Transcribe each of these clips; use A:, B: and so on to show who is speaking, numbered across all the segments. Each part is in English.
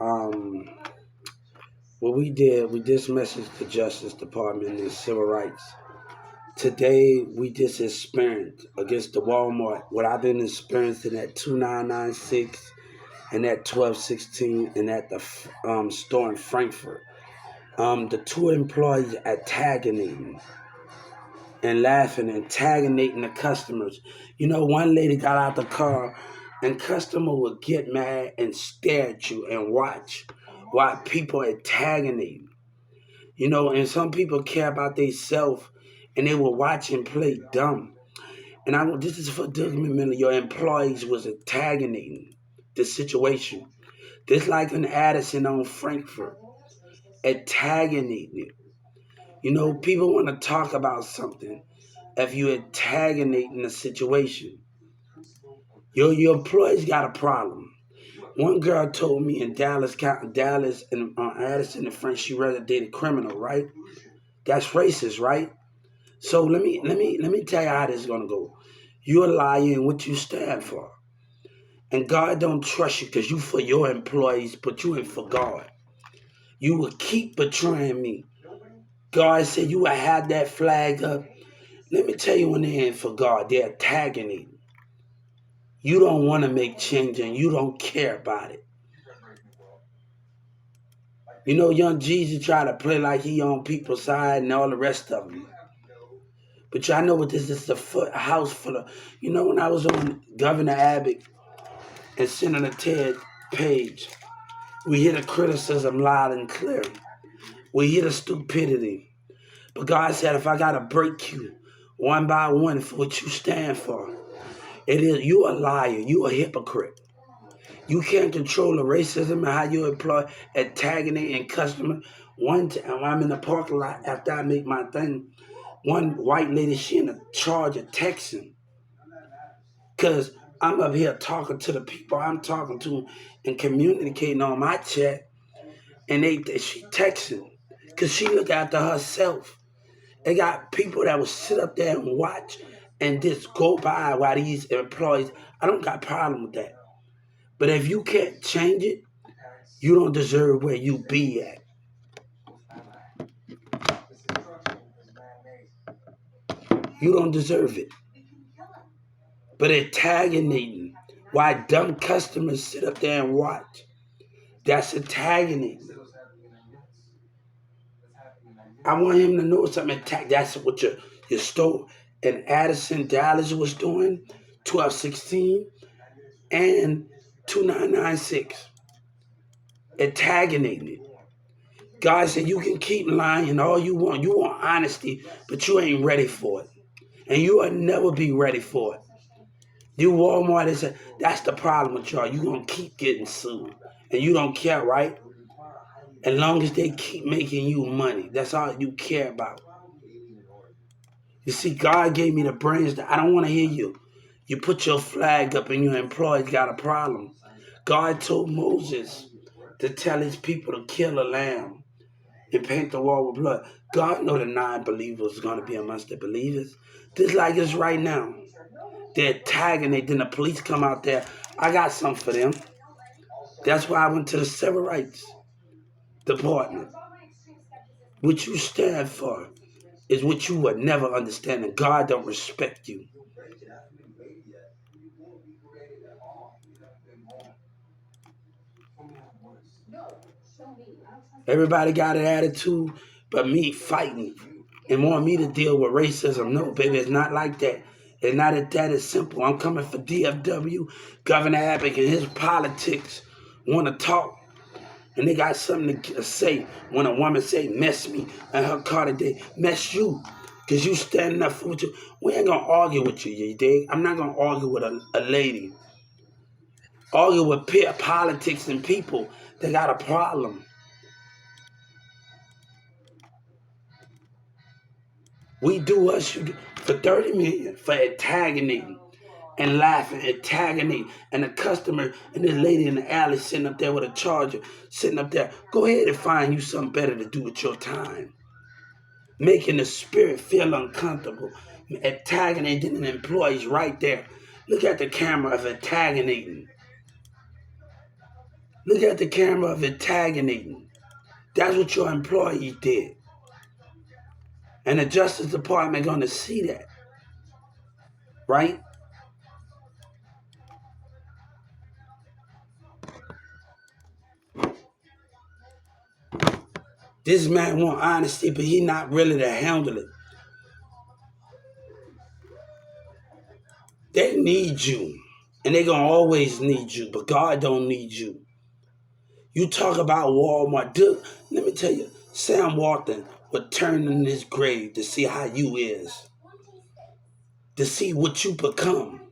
A: Um, what we just messaged the Justice Department and Civil Rights. Today, we just experienced against the Walmart what I've been experiencing at 2996 and at 1216 and at the store in Frankfurt. The two employees antagonism and laughing, antagonating the customers. You know, one lady got out the car and customer would get mad and stare at you and watch while people antagonate. You know, and some people care about themselves and they will watch and play dumb. And this is for documenting your employees was antagonating the situation. Just like an Addison on Frankfurt, antagonating it. You know, people want to talk about something if you antagonating the situation. Your employees got a problem. One girl told me in Dallas and Addison and French, she rather date a criminal, right? That's racist, right? So let me tell you how this is gonna go. You're lying what you stand for. And God don't trust you because you for your employees, but you ain't for God. You will keep betraying me. God said you will have that flag up. Let me tell you when they ain't for God, they're attacking you. You don't want to make change and you don't care about it. You know, young Jesus try to play like he on people's side and all the rest of them. But y'all know what this is, a house full of, you know, when I was on Governor Abbott and Senator Ted Page, we hear the criticism loud and clear. We hear the stupidity. But God said, if I got to break you one by one for what you stand for, it is you a liar, you a hypocrite. You can't control the racism and how you employ antagonism customer. One time I'm in the parking lot after I make my thing. One white lady, she in a charge of texting. Cause I'm up here talking to the people I'm talking to and communicating on my chat. And she texting. Cause she look after herself. They got people that will sit up there and watch and just go by while these employees. I don't got a problem with that. But if you can't change it, you don't deserve where you be at. You don't deserve it. But antagonism, why dumb customers sit up there and watch, that's antagonism. I want him to know something. That's what your store in Addison, Dallas was doing, 1216 and 2996. Antagonism it. God said you can keep lying all you want. You want honesty, but you ain't ready for it. And you will never be ready for it. You Walmart is that's the problem with y'all. You gonna keep getting sued. And you don't care, right? As long as they keep making you money. That's all you care about. You see, God gave me the brains that I don't want to hear you. You put your flag up and your employees got a problem. God told Moses to tell his people to kill a lamb and paint the wall with blood. God know the non-believers are going to be amongst the believers. Just like it's right now. They're tagging it, then the police come out there. I got something for them. That's why I went to the Civil Rights Department. What you stand for is what you would never understand, and God don't respect you. Everybody got an attitude, but me fighting and want me to deal with racism. No, baby, it's not like that. It's not that it's simple. I'm coming for DFW. Governor Abbott and his politics want to talk, and they got something to say. When a woman say, mess me, and her car today, mess you. Because you standing up for what you. We ain't going to argue with you dig? I'm not going to argue with a lady. Argue with peer politics and people that got a problem. We do us for 30 million for antagonism and laughing, antagonism, and the customer and this lady in the alley sitting up there with a charger, sitting up there. Go ahead and find you something better to do with your time. Making the spirit feel uncomfortable, antagonizing the employees right there. Look at the camera of antagonizing. Look at the camera of antagonism. That's what your employees did. And the Justice Department going to see that, right? This man want honesty, but he not really to handle it. They need you, and they going to always need you, but God don't need you. You talk about Walmart. Dude, let me tell you, Sam Walton would turn in his grave to see how you is, to see what you become.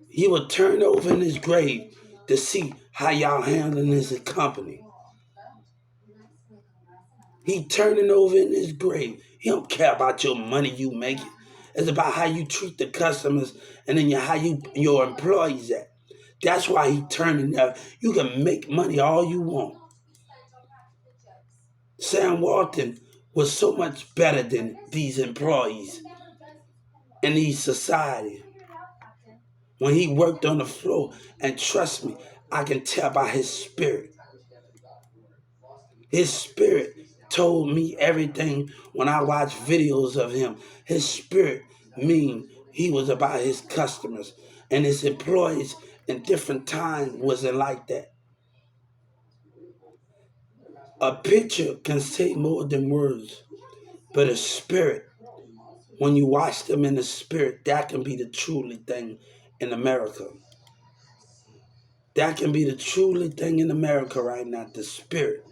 A: He would turn over in his grave to see how y'all handling his company. He turning over in his grave. He don't care about your money you make. It's about how you treat the customers and then how your employees at. That's why he turning there. You can make money all you want. Sam Walton was so much better than these employees in these society. When he worked on the floor, and trust me, I can tell by his spirit. His spirit told me everything when I watched videos of him. His spirit mean he was about his customers, and his employees in different times wasn't like that. A picture can say more than words, but a spirit, when you watch them in the spirit, that can be the truly thing in America. That can be the truly thing in America right now, the spirit.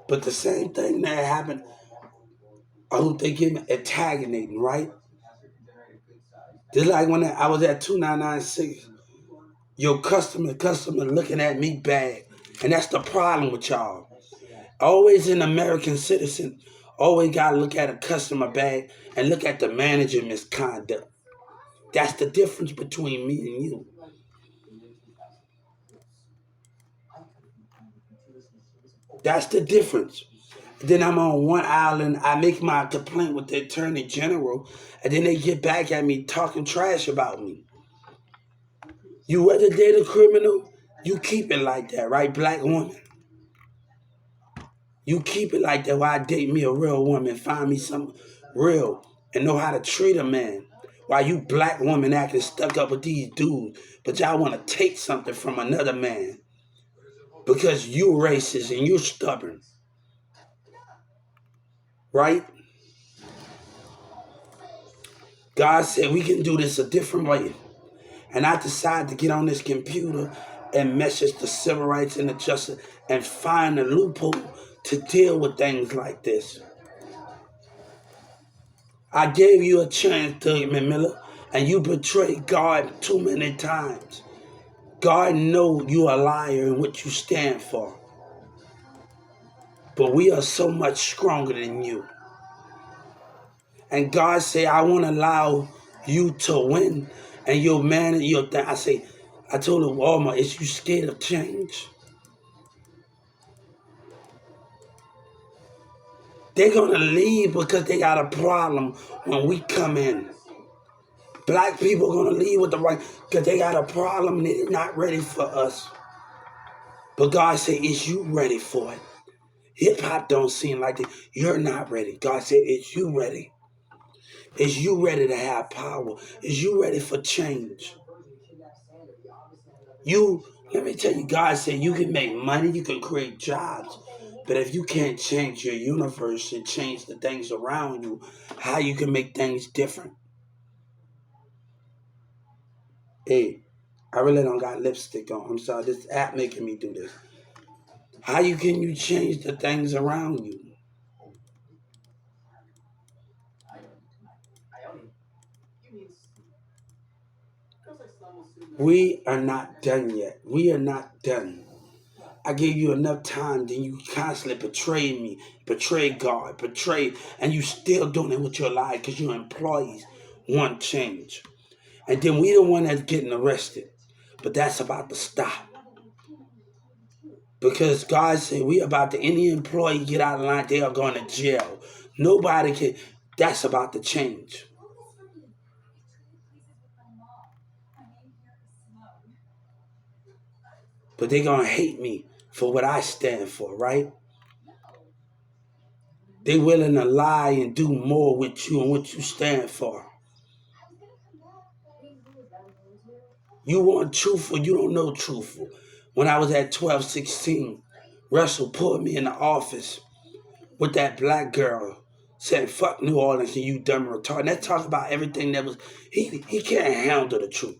A: But the same thing that happened, I don't think him antagonating, right? Just like when I was at 2996, your customer looking at me bad. And that's the problem with y'all. Always an American citizen, always got to look at a customer bad and look at the manager misconduct. That's the difference between me and you. That's the difference. Then I'm on one island, I make my complaint with the attorney general, and then they get back at me talking trash about me. You rather date a criminal, you keep it like that, right, black woman? You keep it like that while I date me a real woman, find me some real, and know how to treat a man. While you black woman acting stuck up with these dudes, but y'all want to take something from another man because you racist and you stubborn, right? God said we can do this a different way. And I decided to get on this computer and message the civil rights and the justice and find a loophole to deal with things like this. I gave you a chance, Doug Miller, and you betrayed God too many times. God knows you a liar and what you stand for. But we are so much stronger than you. And God say, I want to allow you to win. And your man and your thing. I told him, Walmart, is you scared of change? They're going to leave because they got a problem when we come in. Black people are going to leave with the right because they got a problem and they're not ready for us. But God said, is you ready for it? Hip hop don't seem like it. You're not ready. God said, is you ready? Is you ready to have power? Is you ready for change? Let me tell you, God said you can make money, you can create jobs. But if you can't change your universe and change the things around you, how you can make things different? Hey, I really don't got lipstick on. I'm sorry, this app making me do this. How can you change the things around you? We are not done yet. We are not done. I gave you enough time, then you constantly betray me, betray God, and you still doing it with your life because your employees want change. And then we the one that's getting arrested. But that's about to stop. Because God said we about to any employee get out of line, they are going to jail. Nobody can. That's about to change. But they're going to hate me for what I stand for, right? They willing to lie and do more with you and what you stand for. You want truthful, you don't know truthful. When I was at 12, 16, Russell pulled me in the office with that black girl said, fuck New Orleans and you dumb retarded. And that talk about everything that was, he can't handle the truth.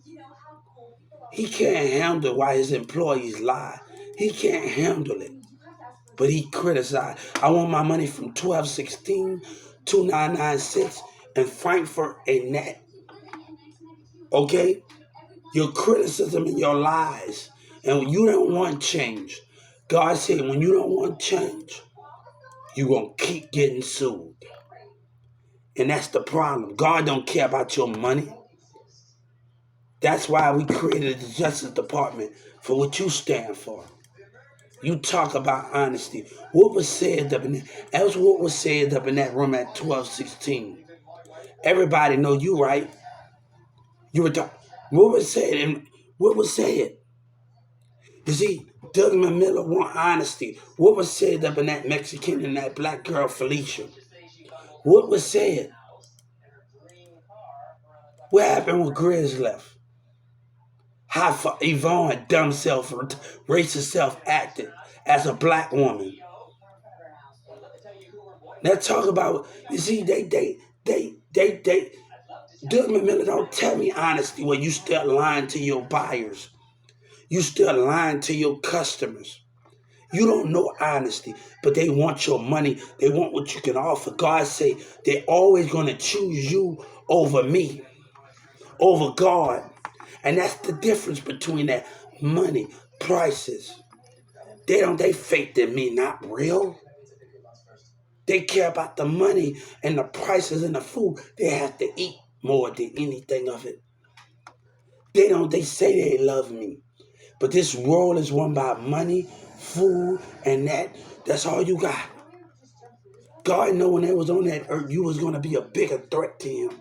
A: He can't handle why his employees lie. He can't handle it. But he criticized. I want my money from 1216, 2996, and Frankfurt and that. Okay? Your criticism and your lies. And when you don't want change, God said when you don't want change, you're going to keep getting sued. And that's the problem. God don't care about your money. That's why we created the Justice Department, for what you stand for. You talk about honesty. What was said up in that? That's what was said up in that room at 1216. Everybody know you right. You were talking. What was said? And what was said? You see, Doug Miller want honesty. What was said up in that Mexican and that black girl Felicia? What was said? What happened when Grizz left? How Yvonne dumb self, racist self acted as a black woman. Now talk about, you see, Doug Miller don't tell me honesty when you still lying to your buyers. You still lying to your customers. You don't know honesty, but they want your money. They want what you can offer. God say they're always going to choose you over me, over God. And that's the difference between that money, prices. They fake that me, not real. They care about the money and the prices and the food. They have to eat more than anything of it. They say they love me. But this world is run by money, food, and that's all you got. God know when they was on that earth, you was going to be a bigger threat to him.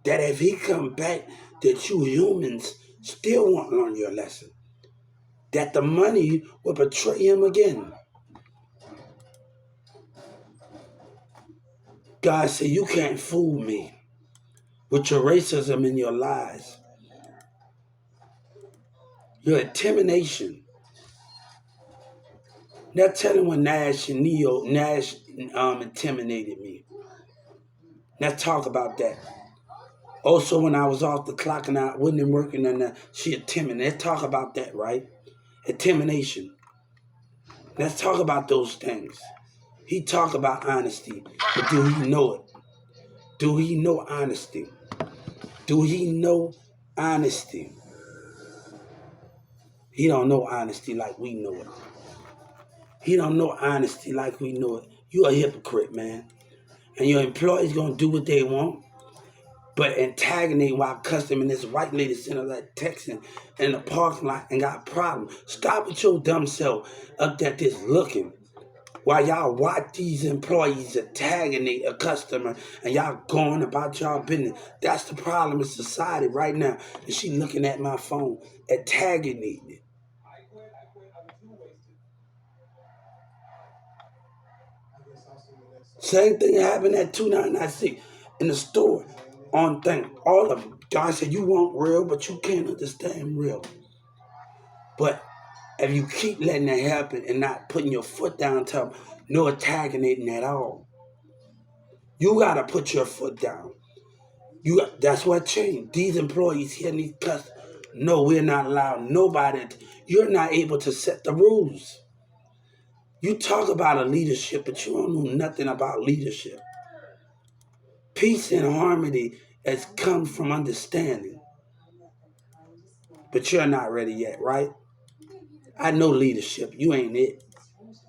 A: That if he come back, that you humans still won't learn your lesson. That the money will betray him again. God said, you can't fool me with your racism and your lies. Your intimidation. Now tell him when Nash intimidated me. Now talk about that. Also, when I was off the clock and I wasn't working, and she intimidated. Let's talk about that, right? Intimidation. Let's talk about those things. He talk about honesty, but do he know it? Do he know honesty? Do he know honesty? He don't know honesty like we know it. He don't know honesty like we know it. You a hypocrite, man. And your employees gonna do what they want, but antagonate while customer and this white lady sent her that texting in the parking lot and got a problem. Stop with your dumb self up there just looking. While y'all watch these employees antagonate a customer and y'all going about y'all business. That's the problem in society right now. And she looking at my phone, antagonating it. Same thing happened at 2996 in the store on thing. All of them. God said you want real, but you can't understand real. But if you keep letting that happen and not putting your foot down, tell them, no antagonating at all. You gotta put your foot down. That's what changed. These employees here and these customers, no, we're not allowed nobody. You're not able to set the rules. You talk about a leadership, but you don't know nothing about leadership. Peace and harmony has come from understanding. But you're not ready yet, right? I know leadership. You ain't it.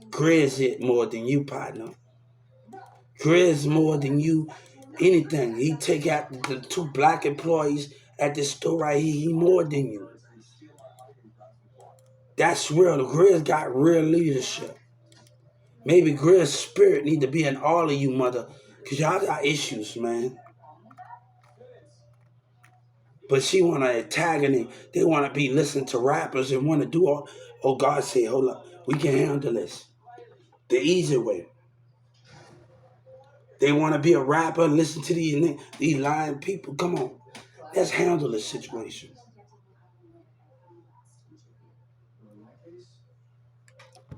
A: Grizz it more than you, partner. Grizz more than you anything. He take out the 2 black employees at this store right here. He more than you. That's real. The Grizz got real leadership. Maybe Grizz's spirit need to be in all of you, mother, because y'all got issues, man. But she want to antagonist. They want to be listening to rappers and want to do all. Oh, God said, hold up, we can handle this the easy way. They want to be a rapper and listen to these lying people. Come on, let's handle this situation.